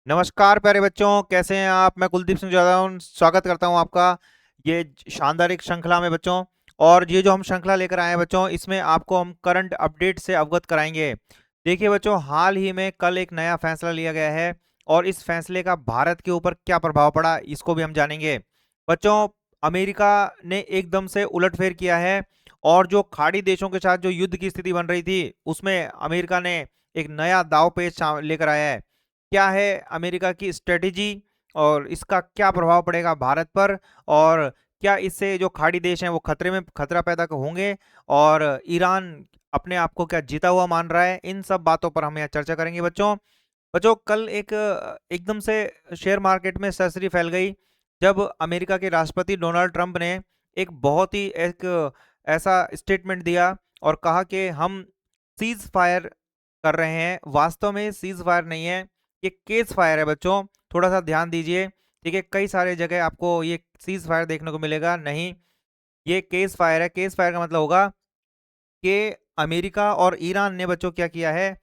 नमस्कार प्यारे बच्चों, कैसे हैं आप। मैं कुलदीप सिंह जादव स्वागत करता हूं आपका ये शानदार एक श्रृंखला में बच्चों। और ये जो हम श्रृंखला लेकर आए हैं बच्चों, इसमें आपको हम करंट अपडेट से अवगत कराएंगे। देखिए बच्चों, हाल ही में कल एक नया फैसला लिया गया है और इस फैसले का भारत के ऊपर क्या प्रभाव पड़ा इसको भी हम जानेंगे बच्चों। अमेरिका ने एकदम से उलटफेर किया है और जो खाड़ी देशों के साथ जो युद्ध की स्थिति बन रही थी उसमें अमेरिका ने एक नया दाव पेच लेकर आया है। क्या है अमेरिका की स्ट्रेटेजी और इसका क्या प्रभाव पड़ेगा भारत पर, और क्या इससे जो खाड़ी देश हैं वो खतरा पैदा होंगे, और ईरान अपने आप को क्या जीता हुआ मान रहा है। इन सब बातों पर हम यहाँ चर्चा करेंगे बच्चों। बच्चों, कल एकदम से शेयर मार्केट में सरसरी फैल गई जब अमेरिका के राष्ट्रपति डोनाल्ड ट्रंप ने एक बहुत ही एक ऐसा स्टेटमेंट दिया और कहा कि हम सीज फायर कर रहे हैं। वास्तव में सीज फायर नहीं है, ये केस फायर है बच्चों। थोड़ा सा ध्यान दीजिए, ठीक है। कई सारे जगह आपको ये सीज फायर देखने को मिलेगा, नहीं, ये केस फायर है। केस फायर का मतलब होगा कि अमेरिका और ईरान ने बच्चों क्या किया है,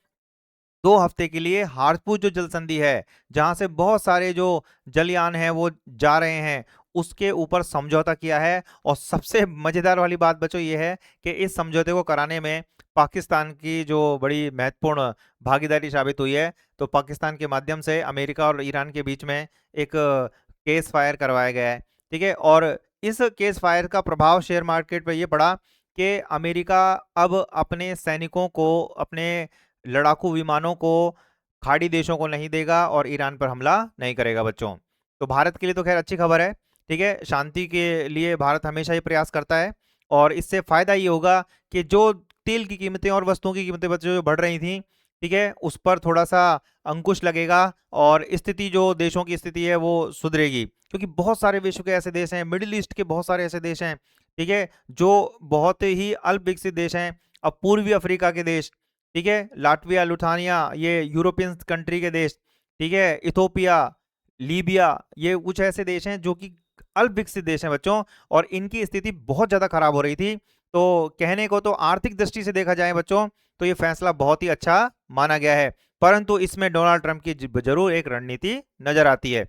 2 हफ्ते के लिए हारपुर जो जल संधि है जहां से बहुत सारे जो जलयान हैं वो जा रहे हैं, उसके ऊपर समझौता किया है। और सबसे मजेदार वाली बात बच्चों ये है कि इस समझौते को कराने में पाकिस्तान की जो बड़ी महत्वपूर्ण भागीदारी साबित हुई है। तो पाकिस्तान के माध्यम से अमेरिका और ईरान के बीच में एक केस फायर करवाया गया है, ठीक है। और इस केस फायर का प्रभाव शेयर मार्केट पर यह पड़ा कि अमेरिका अब अपने सैनिकों को, अपने लड़ाकू विमानों को खाड़ी देशों को नहीं देगा और ईरान पर हमला नहीं करेगा बच्चों। तो भारत के लिए तो खैर अच्छी खबर है, ठीक है। शांति के लिए भारत हमेशा ही प्रयास करता है और इससे फायदा ये होगा कि जो तेल की कीमतें और वस्तुओं की कीमतें बच्चों जो बढ़ रही थी, ठीक है, उस पर थोड़ा सा अंकुश लगेगा और स्थिति जो देशों की स्थिति है वो सुधरेगी। क्योंकि बहुत सारे विश्व के ऐसे देश हैं, मिडिल ईस्ट के बहुत सारे ऐसे देश हैं, ठीक है, जो बहुत ही अल्प विकसित देश हैं। अब पूर्वी अफ्रीका के देश, ठीक है, लाटविया, लुथानिया, ये यूरोपियन कंट्री के देश, ठीक है, इथोपिया, लीबिया, ये कुछ ऐसे देश हैं जो कि अल्प विकसित देश हैं बच्चों, और इनकी स्थिति बहुत ज्यादा खराब हो रही थी। तो कहने को तो आर्थिक दृष्टि से देखा जाए बच्चों तो ये फैसला बहुत ही अच्छा माना गया है, परंतु इसमें डोनाल्ड ट्रंप की जरूर एक रणनीति नजर आती है।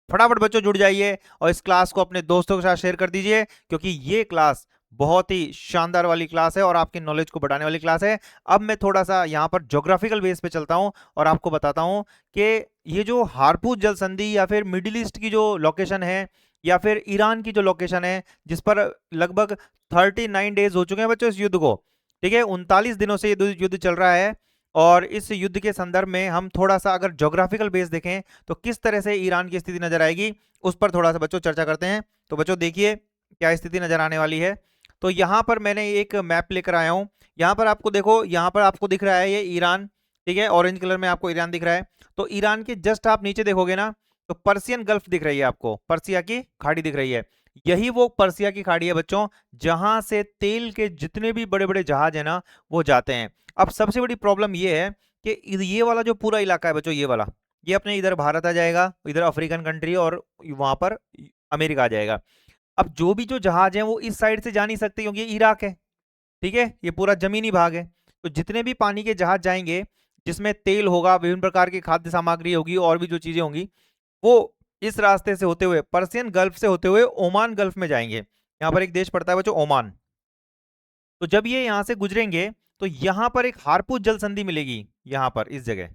फटाफट बच्चों जुड़ जाइए और इस क्लास को अपने दोस्तों के साथ शेयर कर दीजिए, क्योंकि ये क्लास बहुत ही शानदार वाली क्लास है और आपकी नॉलेज को बढ़ाने वाली क्लास है। अब मैं थोड़ा सा यहाँ पर ज्योग्राफिकल बेस पे चलता हूँ और आपको बताता हूँ कि ये जो हारपुर जल संधि या फिर मिडिल ईस्ट की जो लोकेशन है या फिर ईरान की जो लोकेशन है, जिस पर लगभग 39 डेज हो चुके हैं बच्चों इस युद्ध को, ठीक है, 39 दिनों से ये युद्ध चल रहा है। और इस युद्ध के संदर्भ में हम थोड़ा सा अगर ज्योग्राफिकल बेस देखें तो किस तरह से ईरान की स्थिति नजर आएगी उस पर थोड़ा सा बच्चों चर्चा करते हैं। तो बच्चों देखिए क्या स्थिति नजर आने वाली है। तो यहाँ पर मैंने एक मैप लेकर आया हूँ। यहाँ पर आपको देखो, यहाँ पर आपको दिख रहा है ये ईरान, ठीक है, ऑरेंज कलर में आपको ईरान दिख रहा है। तो ईरान के जस्ट आप नीचे देखोगे ना तो पर्सियन गल्फ दिख रही है, आपको पर्सिया की खाड़ी दिख रही है। यही वो पर्सिया की खाड़ी है बच्चों, जहां से तेल के जितने भी बड़े बड़े जहाज है ना वो जाते हैं। अब सबसे बड़ी प्रॉब्लम ये है कि ये वाला जो पूरा इलाका है बच्चों, ये वाला, ये अपने इधर भारत आ जाएगा, इधर अफ्रीकन कंट्री, और वहां पर अमेरिका आ जाएगा। अब जो भी जो जहाज हैं वो इस साइड से जा नहीं सकते क्योंकि ये इराक है, ठीक है, ये पूरा जमीनी भाग है। तो जितने भी पानी के जहाज जाएंगे जिसमें तेल होगा, विभिन्न प्रकार की खाद्य सामग्री होगी और भी जो चीजें होंगी, वो इस रास्ते से होते हुए पर्सियन गल्फ से होते हुए ओमान गल्फ में जाएंगे। यहाँ पर एक देश पड़ता है बच्चों, ओमान। तो जब ये यहाँ से गुजरेंगे तो यहाँ पर एक हारपुर जल संधि मिलेगी, यहाँ पर इस जगह।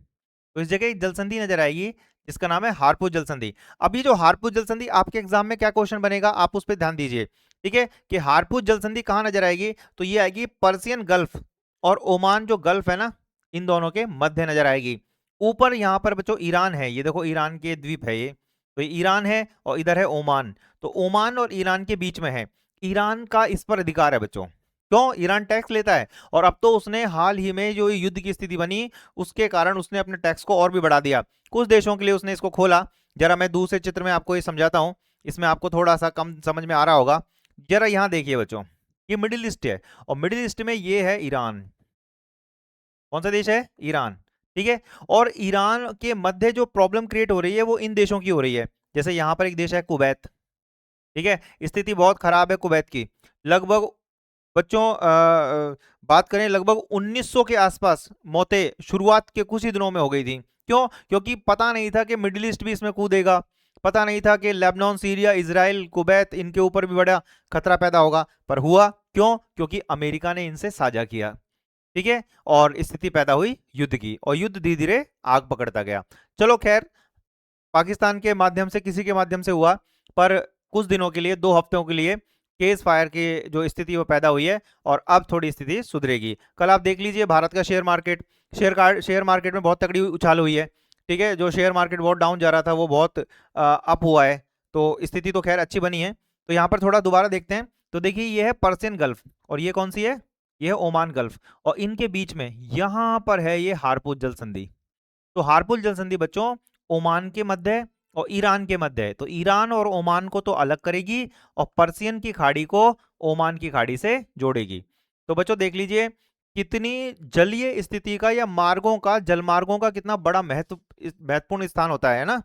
तो इस जगह एक जल संधि नजर आएगी जिसका नाम है हारपुर जल संधि। अब ये जो हारपुर जल संधि आपके एग्जाम में क्या क्वेश्चन बनेगा आप उस पर ध्यान दीजिए, ठीक है, कि हारपुर जल संधि कहाँ नजर आएगी। तो ये आएगी पर्सियन गल्फ और ओमान जो गल्फ है ना, इन दोनों के मध्य नजर आएगी। ऊपर यहाँ पर बच्चों ईरान है, ये देखो ईरान के द्वीप है ये, तो ये ईरान है और इधर है ओमान। तो ओमान और ईरान के बीच में है। ईरान का इस पर अधिकार है बच्चों, क्यों, ईरान टैक्स लेता है। और अब तो उसने हाल ही में जो युद्ध की स्थिति बनी उसके कारण उसने अपने टैक्स को और भी बढ़ा दिया। कुछ देशों के लिए उसने इसको खोला। जरा मैं दूसरे चित्र में आपको ये समझाता हूं, इसमें आपको थोड़ा सा कम समझ में आ रहा होगा। जरा यहां देखिए बच्चों, ये मिडिल ईस्ट है और मिडिल ईस्ट में ये है ईरान। कौन सा देश है, ईरान, ठीक है। और ईरान के मध्य जो प्रॉब्लम क्रिएट हो रही है वो इन देशों की हो रही है। जैसे यहां पर एक देश है कुवैत, ठीक है, स्थिति बहुत खराब है कुवैत की। लगभग बच्चों बात करें लगभग 1900 के आसपास मौतें शुरुआत के कुछ ही दिनों में हो गई थी, क्यों? क्योंकि पता नहीं था कि मिडिल ईस्ट भी इसमें कूदेगा, पता नहीं था कि लेबनान, सीरिया, इजराइल, कुवैत इनके ऊपर भी बड़ा खतरा पैदा होगा, पर हुआ। क्यों? क्योंकि अमेरिका ने इनसे साझा किया, ठीक है, और स्थिति पैदा हुई युद्ध की, और युद्ध धीरे धीरे आग पकड़ता गया। चलो खैर, पाकिस्तान के माध्यम से, किसी के माध्यम से हुआ, पर कुछ दिनों के लिए, 2 हफ्तों के लिए केस फायर की जो स्थिति वो पैदा हुई है, और अब थोड़ी स्थिति सुधरेगी। कल आप देख लीजिए भारत का शेयर मार्केट, शेयर मार्केट में बहुत तगड़ी उछाल हुई है, ठीक है। जो शेयर मार्केट बहुत डाउन जा रहा था वो बहुत अप हुआ है, तो स्थिति तो खैर अच्छी बनी है। तो यहाँ पर थोड़ा दोबारा देखते हैं, तो देखिए ये है पर्सियन गल्फ, और ये कौन सी है? ये है ओमान गल्फ, और इनके बीच में यहाँ पर है ये हारपुर जल संधि। तो हारपुर जल संधि बच्चों ओमान के मध्य है और ईरान के मध्य है, तो ईरान और ओमान को तो अलग करेगी और पर्सियन की खाड़ी को ओमान की खाड़ी से जोड़ेगी। तो बच्चों देख लीजिए कितनी जलीय स्थिति का या मार्गों का, जलमार्गों का कितना बड़ा महत्वपूर्ण स्थान होता है ना,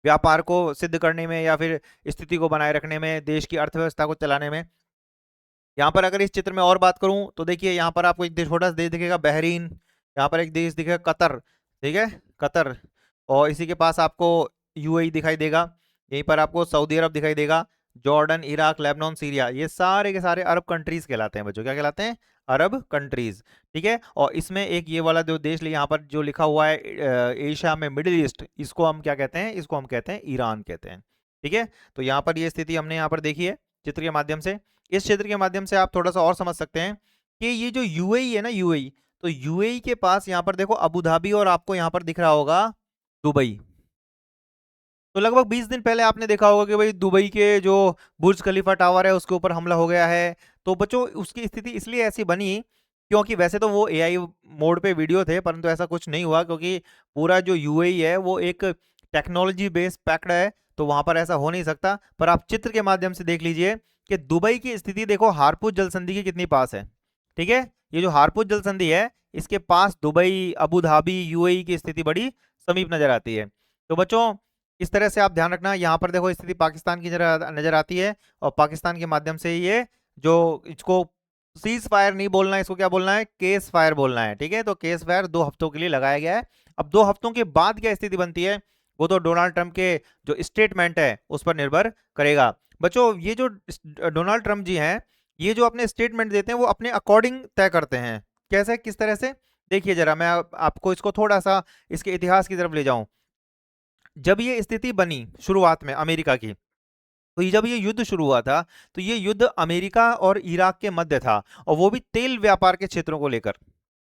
व्यापार को सिद्ध करने में या फिर स्थिति को बनाए रखने में, देश की अर्थव्यवस्था को चलाने में। यहाँ पर अगर इस चित्र में और बात करूं तो देखिए यहाँ पर आपको एक छोटा सा देश दिखेगा बहरीन, यहाँ पर एक देश दिखेगा कतर, ठीक है, कतर, और इसी के पास आपको यूएई दिखाई देगा, यहीं पर आपको सऊदी अरब दिखाई देगा, जॉर्डन, इराक, लेबनान, सीरिया, ये सारे के सारे अरब कंट्रीज कहलाते हैं बच्चों। क्या कहलाते हैं? अरब कंट्रीज, ठीक है। और इसमें एक ये वाला जो देश यहाँ पर जो लिखा हुआ है एशिया में मिडिल ईस्ट, इसको हम क्या कहते हैं? इसको हम कहते हैं ईरान कहते हैं, ठीक है। तो यहाँ पर ये स्थिति हमने यहाँ पर देखी है चित्र के माध्यम से। इस क्षेत्र के माध्यम से आप थोड़ा सा और समझ सकते हैं कि ये जो यूएई है ना, यूएई, तो यूएई के पास यहाँ पर देखो अबू धाबी, और आपको यहाँ पर दिख रहा होगा दुबई। तो लगभग 20 दिन पहले आपने देखा होगा कि भाई दुबई के जो बुर्ज खलीफा टावर है उसके ऊपर हमला हो गया है। तो बच्चों उसकी स्थिति इसलिए ऐसी बनी क्योंकि वैसे तो वो एआई मोड पे वीडियो थे, परंतु ऐसा कुछ नहीं हुआ क्योंकि पूरा जो यूएई है वो एक टेक्नोलॉजी बेस्ड पैक्ड है, तो वहां पर ऐसा हो नहीं सकता। पर आप चित्र के माध्यम से देख लीजिए कि दुबई की स्थिति देखो हारपुर जल संधि के कितनी पास है, ठीक है। ये जो हारपुर जल संधि है इसके पास दुबई, अबू धाबी, यूएई की स्थिति बड़ी समीप नजर आती है। तो बच्चों इस तरह से आप ध्यान रखना, यहाँ पर देखो स्थिति पाकिस्तान की नजर आती है, और पाकिस्तान के माध्यम से ये जो, इसको सीज फायर नहीं बोलना है, इसको क्या बोलना है? केस फायर बोलना है, ठीक है। तो केस फायर 2 हफ्तों के लिए लगाया गया है। अब 2 हफ्तों के बाद क्या स्थिति बनती है वो तो डोनाल्ड ट्रंप के जो स्टेटमेंट है उस पर निर्भर करेगा। बच्चों ये जो डोनाल्ड ट्रंप जी हैं, ये जो अपने स्टेटमेंट देते हैं वो अपने अकॉर्डिंग तय करते हैं। कैसे, किस तरह से? देखिए जरा मैं आपको इसको थोड़ा सा इसके इतिहास की तरफ ले जाऊं। जब ये स्थिति बनी शुरुआत में अमेरिका की, तो जब ये युद्ध शुरू हुआ था तो ये युद्ध अमेरिका और इराक के मध्य था, और वो भी तेल व्यापार के क्षेत्रों को लेकर,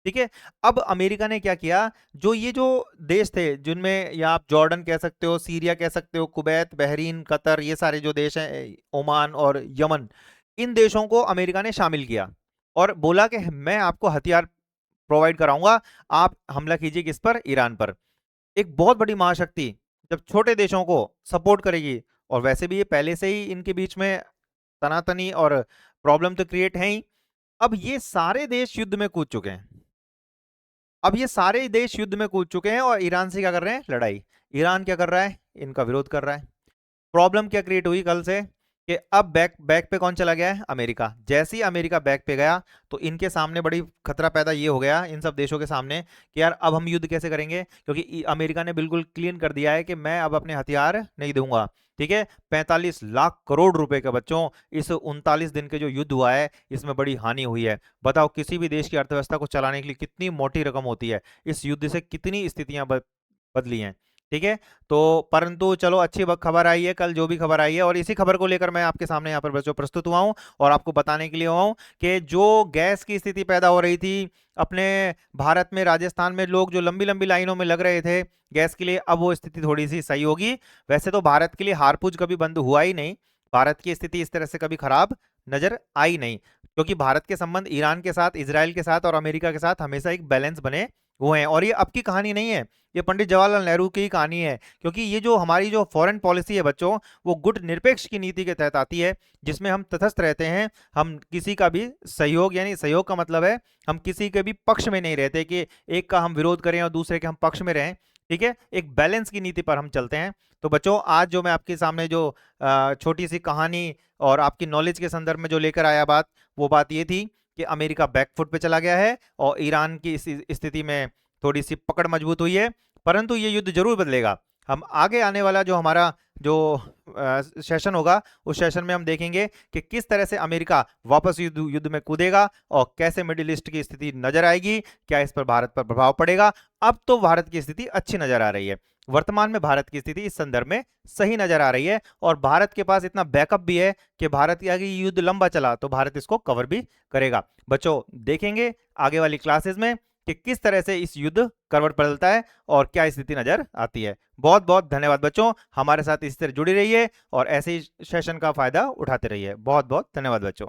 ठीक है। अब अमेरिका ने क्या किया, जो ये जो देश थे जिनमें या आप जॉर्डन कह सकते हो, सीरिया कह सकते हो, कुवैत, बहरीन, कतर, ये सारे जो देश हैं, ओमान और यमन, इन देशों को अमेरिका ने शामिल किया और बोला कि मैं आपको हथियार प्रोवाइड कराऊंगा, आप हमला कीजिए किस पर? ईरान पर। एक बहुत बड़ी महाशक्ति जब छोटे देशों को सपोर्ट करेगी, और वैसे भी ये पहले से ही इनके बीच में तनातनी और प्रॉब्लम तो क्रिएट है ही। अब ये सारे देश युद्ध में कूद चुके हैं, अब ये सारे देश युद्ध में कूद चुके हैं और ईरान से क्या कर रहे हैं? लड़ाई। ईरान क्या कर रहा है? इनका विरोध कर रहा है। प्रॉब्लम क्या क्रिएट हुई कल से कि अब बैक बैक पे कौन चला गया है? अमेरिका। जैसे ही अमेरिका बैक पे गया तो इनके सामने बड़ी खतरा पैदा ये हो गया इन सब देशों के सामने कि यार अब हम युद्ध कैसे करेंगे, क्योंकि अमेरिका ने बिल्कुल क्लीन कर दिया है कि मैं अब अपने हथियार नहीं दूंगा, ठीक है। 45 लाख करोड़ रुपए के बच्चों इस 39 दिन के जो युद्ध हुआ है इसमें बड़ी हानि हुई है। बताओ किसी भी देश की अर्थव्यवस्था को चलाने के लिए कितनी मोटी रकम होती है, इस युद्ध से कितनी स्थितियां बदली हैं, ठीक है। तो परंतु चलो अच्छी खबर आई है कल, जो भी खबर आई है, और इसी खबर को लेकर मैं आपके सामने यहाँ पर बच्चों प्रस्तुत हुआ हूँ और आपको बताने के लिए हुआ हूँ कि जो गैस की स्थिति पैदा हो रही थी अपने भारत में, राजस्थान में लोग जो लंबी लंबी लाइनों में लग रहे थे गैस के लिए, अब वो स्थिति थोड़ी सी सही होगी। वैसे तो भारत के लिए हारपुज कभी बंद हुआ ही नहीं, भारत की स्थिति इस तरह से कभी खराब नजर आई नहीं, क्योंकि भारत के संबंध ईरान के साथ, इसराइल के साथ और अमेरिका के साथ हमेशा एक बैलेंस बने हुए हैं। और ये अब की कहानी नहीं है, ये पंडित जवाहरलाल नेहरू की ही कहानी है, क्योंकि ये जो हमारी जो फॉरेन पॉलिसी है बच्चों, वो गुट निरपेक्ष की नीति के तहत आती है, जिसमें हम तटस्थ रहते हैं, हम किसी का भी सहयोग, यानी सहयोग का मतलब है हम किसी के भी पक्ष में नहीं रहते कि एक का हम विरोध करें और दूसरे के हम पक्ष में रहें, ठीक है। एक बैलेंस की नीति पर हम चलते हैं। तो बच्चों आज जो मैं आपके सामने जो छोटी सी कहानी और आपकी नॉलेज के संदर्भ में जो लेकर आया बात, वो बात ये थी कि अमेरिका बैकफुट पे चला गया है और ईरान की इस स्थिति में थोड़ी सी पकड़ मजबूत हुई है। परंतु ये युद्ध जरूर बदलेगा। हम आगे आने वाला जो हमारा जो सेशन होगा, उस सेशन में हम देखेंगे कि किस तरह से अमेरिका वापस युद्ध में कूदेगा और कैसे मिडिल ईस्ट की स्थिति नजर आएगी, क्या इस पर भारत पर प्रभाव पड़ेगा। अब तो भारत की स्थिति अच्छी नजर आ रही है, वर्तमान में भारत की स्थिति इस संदर्भ में सही नजर आ रही है, और भारत के पास इतना बैकअप भी है कि भारत की आगे युद्ध लंबा चला तो भारत इसको कवर भी करेगा। बच्चों देखेंगे आगे वाली क्लासेस में कि किस तरह से इस युद्ध करवट बदलता है और क्या स्थिति नजर आती है। बहुत बहुत धन्यवाद बच्चों, हमारे साथ इसी तरह जुड़ी रहिए और ऐसे ही सेशन का फायदा उठाते रहिए। बहुत बहुत धन्यवाद बच्चों।